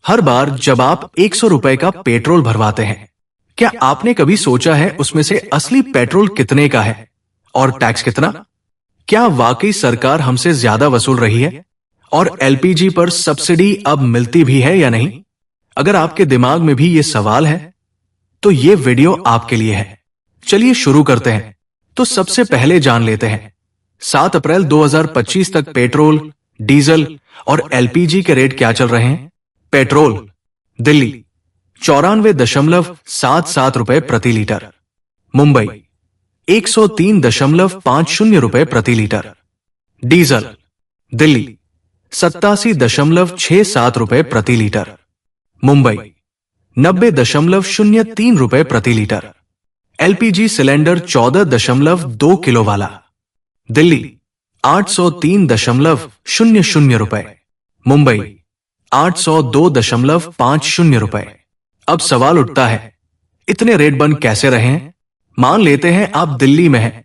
हर बार जब आप 100 रुपए का पेट्रोल भरवाते हैं, क्या आपने कभी सोचा है उसमें से असली पेट्रोल कितने का है और टैक्स कितना? क्या वाकई सरकार हमसे ज्यादा वसूल रही है? और एलपीजी पर सब्सिडी अब मिलती भी है या नहीं? अगर आपके दिमाग में भी ये सवाल है, तो ये वीडियो आपके लिए है। चलिए शुरू करते हैं। तो सबसे पहले जान लेते हैं 7 अप्रैल 2025 तक पेट्रोल, डीजल और एलपीजी के रेट क्या चल रहे हैं। पेट्रोल दिल्ली 94.77 रुपए प्रति लीटर, मुंबई 103.50 रुपए प्रति लीटर, डीजल दिल्ली 87.67 रुपए प्रति लीटर, मुंबई 90.03 रुपए प्रति लीटर, एलपीजी सिलेंडर 14.2 किलो वाला दिल्ली 803.00 रुपए, मुंबई 802.50 रुपए। अब सवाल उठता है, इतने रेट बंद कैसे रहे हैं? मान लेते हैं आप दिल्ली में हैं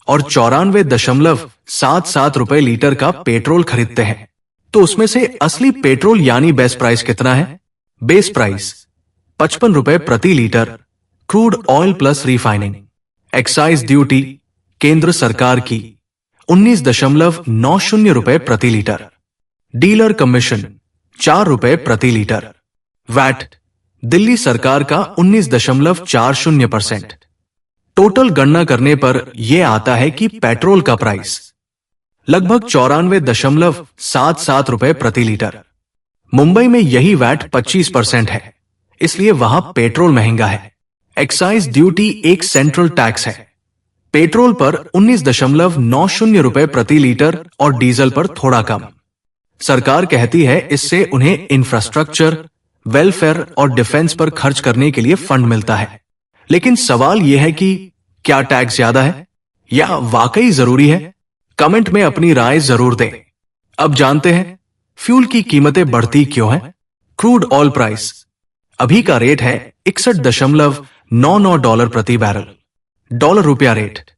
और 94.77 रुपए लीटर का पेट्रोल खरीदते हैं, तो उसमें से असली पेट्रोल यानी बेस्ट प्राइस कितना है? बेस प्राइस 55 रुपए प्रति litre, crude oil plus refining. Excise duty केंद्र सरकार की 19.90 रुपए प्रति लीटर, डीलर कमीशन 4 रुपए प्रति लीटर, वैट दिल्ली सरकार का 19.40%। टोटल गणना करने पर यह आता है कि पेट्रोल का प्राइस लगभग 94.77 रुपए प्रति लीटर। मुंबई में यही वैट 25% है, इसलिए वहां पेट्रोल महंगा है। एक्साइज ड्यूटी एक सेंट्रल टैक्स है। पेट्रोल पर 19.90 रुपए प्रति लीटर और डीजल पर थोड़ा कम। सरकार कहती है इससे उन्हें इंफ्रास्ट्रक्चर, वेलफेयर और डिफेंस पर खर्च करने के लिए फंड मिलता है। लेकिन सवाल यह है कि क्या टैक्स ज्यादा है या वाकई जरूरी है? कमेंट में अपनी राय जरूर दें। अब जानते हैं फ्यूल की कीमतें बढ़ती क्यों हैं। क्रूड ऑयल प्राइस अभी का रेट है 61.99 डॉलर प्रति बैरल। डॉलर रुपया रेट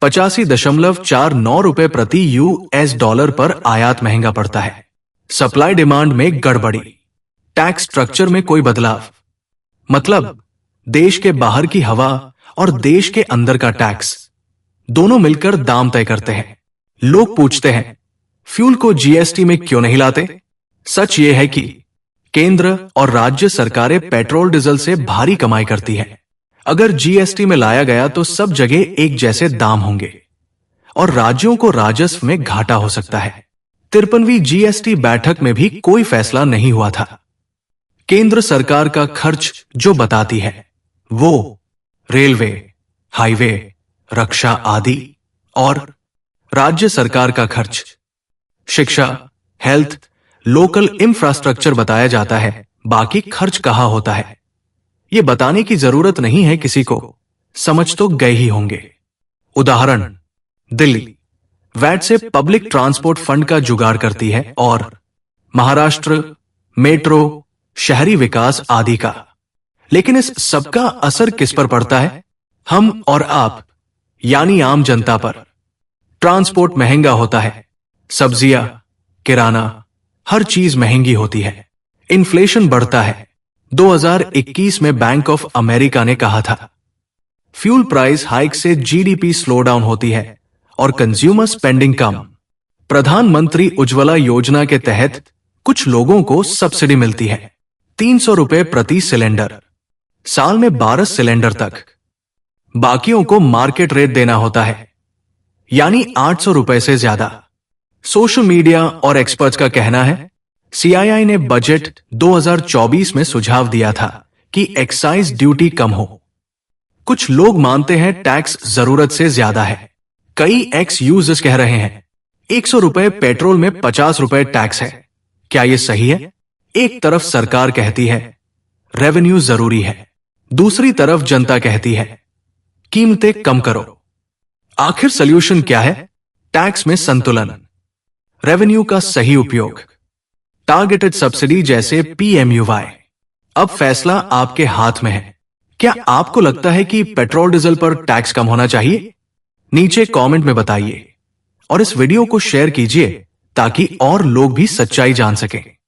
85.49 रुपए प्रति यूएस डॉलर पर आयात महंगा पड़ता है। सप्लाई डिमांड में गड़बड़ी, टैक्स स्ट्रक्चर में कोई बदलाव, मतलब देश के बाहर की हवा और देश के अंदर का टैक्स दोनों मिलकर दाम तय करते हैं। लोग पूछते हैं फ्यूल को जीएसटी में क्यों नहीं लाते? सच ये है कि केंद्र और राज्य सरकारें पेट्रोल डीजल से भारी कमाई करती हैं। अगर जीएसटी में लाया गया तो सब जगह एक जैसे दाम होंगे और राज्यों को राजस्व में घाटा हो सकता है। 53वीं जीएसटी बैठक में भी कोई फैसला नहीं हुआ था। केंद्र सरकार का खर्च जो बताती है वो रेलवे, हाईवे, रक्षा आदि, और राज्य सरकार का खर्च शिक्षा, हेल्थ, लोकल इंफ्रास्ट्रक्चर बताया जाता है। बाकी खर्च कहाँ होता है ये बताने की जरूरत नहीं है किसी को, समझ तो गए ही होंगे। उदाहरण, दिल्ली वैट से पब्लिक ट्रांसपोर्ट फंड का जुगाड़ करती है और महाराष्ट्र मेट्रो, शहरी विकास आदि का। लेकिन इस सबका असर किस पर पड़ता है? हम और आप यानी आम जनता पर। ट्रांसपोर्ट महंगा होता है, सब्जियां, किराना, हर चीज महंगी होती है। इन्फ्लेशन बढ़ता है। 2021 में बैंक ऑफ अमेरिका ने कहा था फ्यूल प्राइस हाइक से जीडीपी स्लो डाउन होती है और कंज्यूमर स्पेंडिंग कम। प्रधानमंत्री उज्ज्वला योजना के तहत कुछ लोगों को सब्सिडी मिलती है 300 रुपए प्रति सिलेंडर, साल में 12 सिलेंडर तक। बाकियों को मार्केट रेट देना होता है, यानी 800 रुपए से ज्यादा। सोशल मीडिया और एक्सपर्ट्स का कहना है सीआईआई ने बजट 2024 में सुझाव दिया था कि एक्साइज ड्यूटी कम हो। कुछ लोग मानते हैं टैक्स जरूरत से ज्यादा है। कई एक्स यूजर्स कह रहे हैं 100 रुपए पेट्रोल में 50 रुपए टैक्स है। क्या यह सही है? एक तरफ सरकार कहती है रेवेन्यू जरूरी है, दूसरी तरफ जनता कहती है कीमतें कम करो। आखिर सॉल्यूशन क्या है? टैक्स में संतुलन, रेवेन्यू का सही उपयोग, टारगेटेड सब्सिडी जैसे पीएमयूवाई। अब फैसला आपके हाथ में है। क्या आपको लगता है कि पेट्रोल डीजल पर टैक्स कम होना चाहिए? नीचे कमेंट में बताइए और इस वीडियो को शेयर कीजिए ताकि और लोग भी सच्चाई जान सकें।